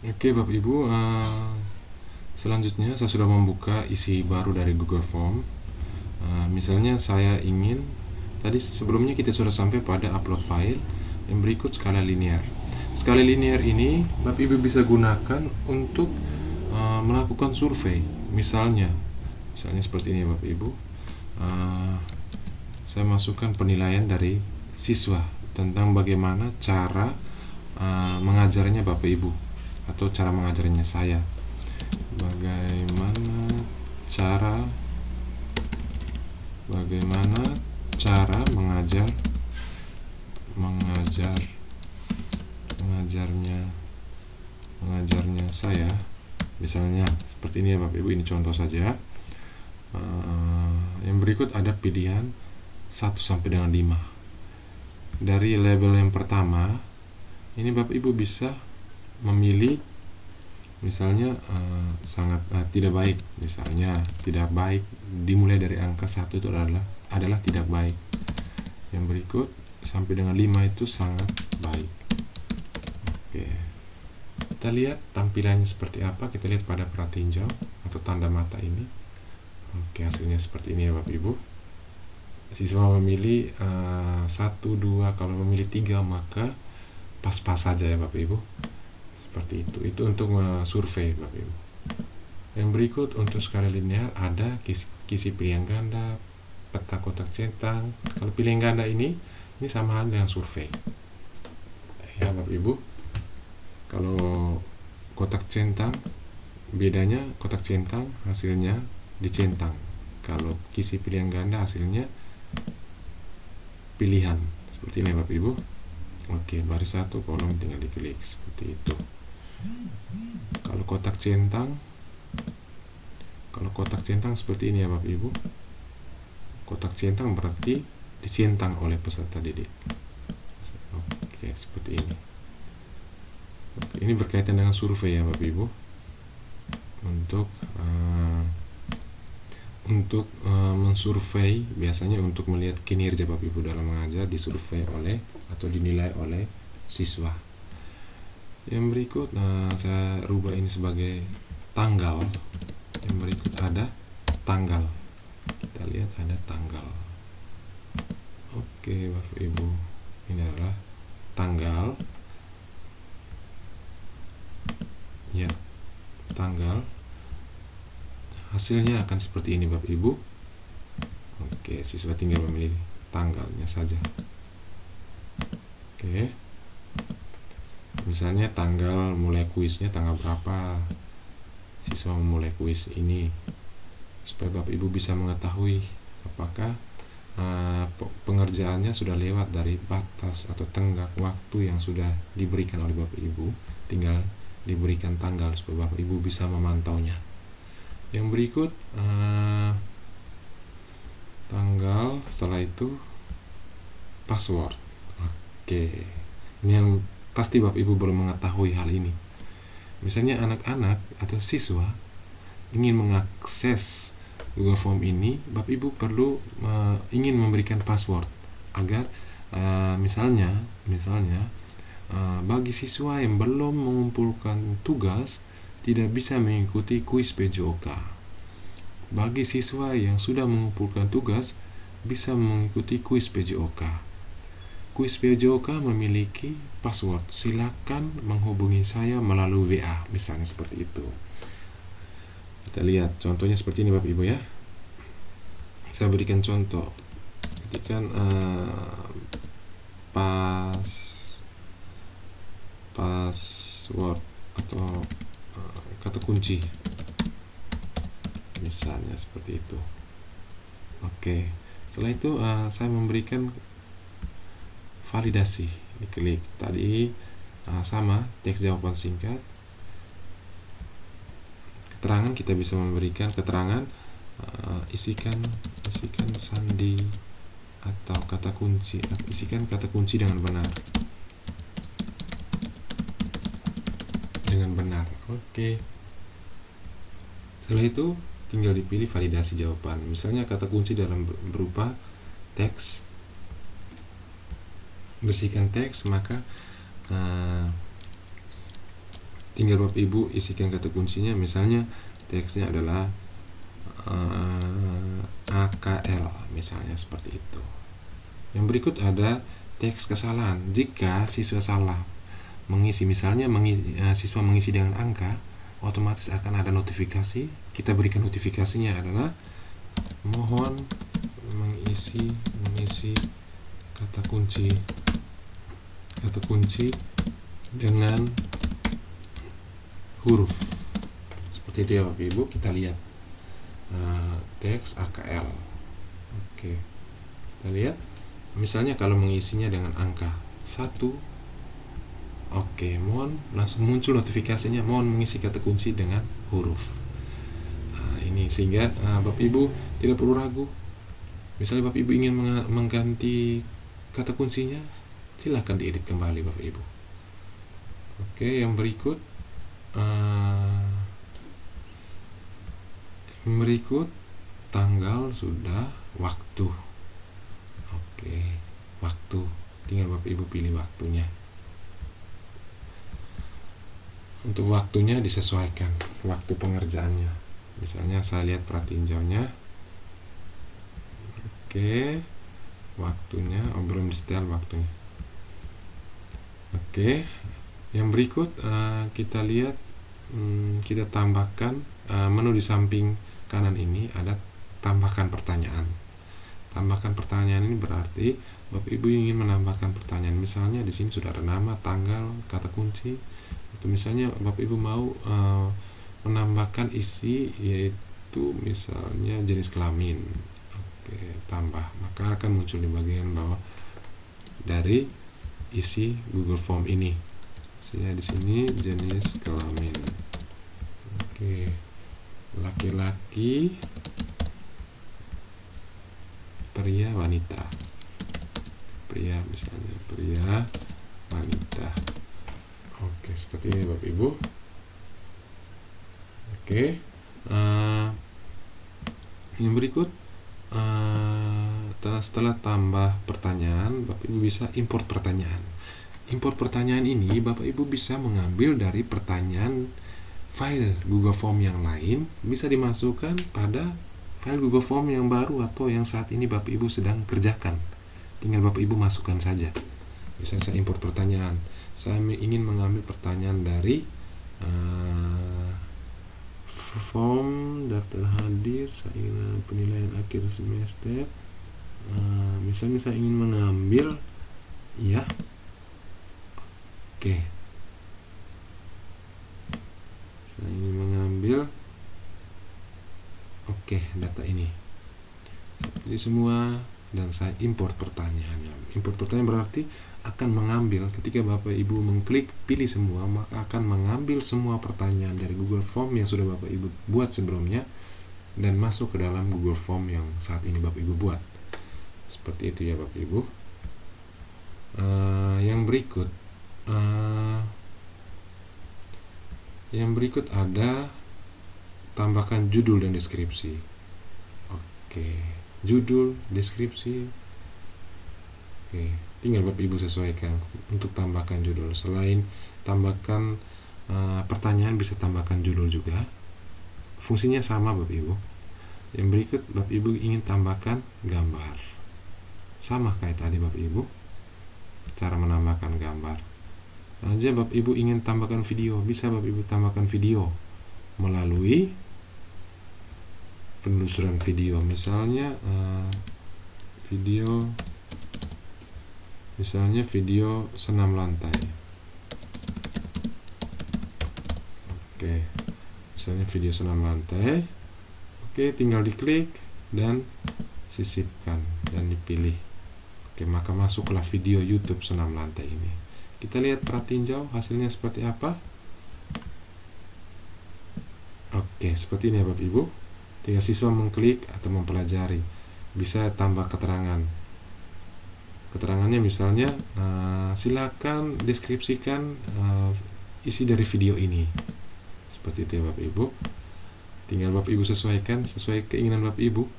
Oke Bapak Ibu, selanjutnya saya sudah membuka isi baru dari Google Form. Misalnya saya ingin, tadi sebelumnya kita sudah sampai pada upload file, yang berikut skala linear. Skala linear ini Bapak Ibu bisa gunakan untuk melakukan survei. Misalnya seperti ini ya Bapak Ibu. Saya masukkan penilaian dari siswa tentang bagaimana cara mengajarnya Bapak Ibu, atau cara mengajarnya saya. Bagaimana cara mengajarnya saya. Misalnya seperti ini ya Bapak Ibu, ini contoh saja. Yang berikut ada pilihan 1 sampai dengan 5. Dari label yang pertama, ini Bapak Ibu bisa memilih misalnya sangat tidak baik. Misalnya tidak baik, dimulai dari angka 1 itu adalah tidak baik. Yang berikut sampai dengan 5 itu sangat baik. Oke. Kita lihat tampilannya seperti apa. Kita lihat pada pera tinjau atau tanda mata ini. Oke, hasilnya seperti ini ya Bapak Ibu. Siswa memilih 1, 2, kalau memilih 3 maka pas-pas saja ya Bapak Ibu. Seperti itu untuk survei Bapak Ibu. Yang berikut untuk skala linear ada kisi pilihan ganda, peta kotak centang. Kalau pilihan ganda ini sama hal dengan survei ya Bapak Ibu. Kalau kotak centang, bedanya kotak centang hasilnya dicentang. Kalau kisi pilihan ganda hasilnya pilihan. Seperti ini Bapak Ibu. Oke, baris 1 kolom tinggal diklik seperti itu. Kalau kotak centang seperti ini ya Bapak Ibu. Kotak centang berarti dicentang oleh peserta didik. Oke, seperti ini. Oke, ini berkaitan dengan survei ya Bapak Ibu. Untuk mensurvei, biasanya untuk melihat kinerja Bapak Ibu dalam mengajar, disurvei oleh atau dinilai oleh siswa. Yang berikut saya rubah ini sebagai tanggal. Yang berikut ada tanggal. Kita lihat ada tanggal. Oke Bapak Ibu, ini adalah tanggal. Ya, tanggal. Hasilnya akan seperti ini Bapak Ibu. Oke, siswa tinggal memilih tanggalnya saja. Oke. Misalnya tanggal mulai kuisnya tanggal berapa siswa memulai kuis ini, supaya Bapak Ibu bisa mengetahui apakah pengerjaannya sudah lewat dari batas atau tenggat waktu yang sudah diberikan oleh Bapak Ibu. Tinggal diberikan tanggal supaya Bapak Ibu bisa memantaunya. Yang berikut tanggal, setelah itu password. Oke, ini yang pasti Bapak Ibu belum mengetahui hal ini. Misalnya anak-anak atau siswa ingin mengakses Google Form ini, Bapak Ibu perlu ingin memberikan password agar misalnya bagi siswa yang belum mengumpulkan tugas tidak bisa mengikuti kuis PJOK. Bagi siswa yang sudah mengumpulkan tugas bisa mengikuti kuis PJOK. Kuis PJOK memiliki password. Silakan menghubungi saya melalui WA, misalnya seperti itu. Kita lihat contohnya seperti ini Bapak Ibu ya. Saya berikan contoh. Ketikkan password atau kata kunci, misalnya seperti itu. Oke, setelah itu saya memberikan validasi, diklik tadi sama teks jawaban singkat. Keterangan, kita bisa memberikan keterangan, isikan sandi atau kata kunci, isikan kata kunci dengan benar. Oke. Setelah itu tinggal dipilih validasi jawaban. Misalnya kata kunci dalam berupa teks, bersihkan teks, maka tinggal Bapak Ibu isikan kata kuncinya. Misalnya teksnya adalah AKL, misalnya seperti itu. Yang berikut ada teks kesalahan. Jika siswa salah mengisi, misalnya siswa mengisi dengan angka, otomatis akan ada notifikasi. Kita berikan notifikasinya adalah mohon mengisi kata kunci dengan huruf. Seperti itu ya Bapak Ibu. Kita lihat teks AKL. Oke, kita lihat misalnya kalau mengisinya dengan angka 1, oke, mohon langsung muncul notifikasinya, mohon mengisi kata kunci dengan huruf. Ini sehingga Bapak Ibu tidak perlu ragu. Misalnya Bapak Ibu ingin mengganti kata kuncinya, silahkan diedit kembali Bapak Ibu. Oke, yang berikut tanggal sudah waktu. Oke, waktu, tinggal Bapak Ibu pilih waktunya. Untuk waktunya disesuaikan waktu pengerjaannya. Misalnya saya lihat pratinjaunya. Oke, waktunya belum di setel waktunya. Oke, yang berikut kita lihat, kita tambahkan menu di samping kanan ini ada tambahkan pertanyaan. Tambahkan pertanyaan ini berarti Bapak Ibu ingin menambahkan pertanyaan. Misalnya di sini sudah ada nama, tanggal, kata kunci. Atau misalnya Bapak Ibu mau menambahkan isi, yaitu misalnya jenis kelamin. Oke, tambah, maka akan muncul di bagian bawah dari isi Google Form ini. Misalnya di sini jenis kelamin. Oke, laki-laki, pria, wanita. Pria, misalnya pria, wanita. Oke, seperti ini Bapak Ibu. Oke, yang berikut setelah tambah pertanyaan, Bapak Ibu bisa import pertanyaan. Import pertanyaan ini Bapak Ibu bisa mengambil dari pertanyaan file Google Form yang lain, bisa dimasukkan pada file Google Form yang baru atau yang saat ini Bapak Ibu sedang kerjakan. Tinggal Bapak Ibu masukkan saja. Misalnya saya import pertanyaan, saya ingin mengambil pertanyaan dari form daftar hadir, saya ingin penilaian akhir semester. Misalnya saya ingin mengambil, ya, oke, saya ingin mengambil, oke, data ini. Saya pilih semua dan saya import pertanyaannya. Import pertanyaan berarti akan mengambil, ketika Bapak Ibu mengklik pilih semua, maka akan mengambil semua pertanyaan dari Google Form yang sudah Bapak Ibu buat sebelumnya dan masuk ke dalam Google Form yang saat ini Bapak Ibu buat. Seperti itu ya Bapak Ibu. Yang berikut ada tambahkan judul dan deskripsi. Oke, judul, deskripsi. Oke, tinggal Bapak Ibu sesuaikan untuk tambahkan judul. Selain tambahkan pertanyaan, bisa tambahkan judul juga. Fungsinya sama Bapak Ibu. Yang berikut Bapak Ibu ingin tambahkan gambar. Sama kayak tadi Bapak Ibu, cara menambahkan gambar. Aja Bapak Ibu ingin tambahkan video, bisa Bapak Ibu tambahkan video melalui penelusuran video. Misalnya video senam lantai. Oke, misalnya video senam lantai. Oke, tinggal diklik dan sisipkan dan dipilih. Oke, maka masuklah video YouTube senam lantai ini. Kita lihat pratinjau hasilnya seperti apa. Oke, seperti ini ya Bapak Ibu. Tinggal siswa mengklik atau mempelajari. Bisa tambah keterangan. Keterangannya misalnya silakan deskripsikan isi dari video ini. Seperti itu ya Bapak Ibu. Tinggal Bapak Ibu sesuaikan sesuai keinginan Bapak Ibu.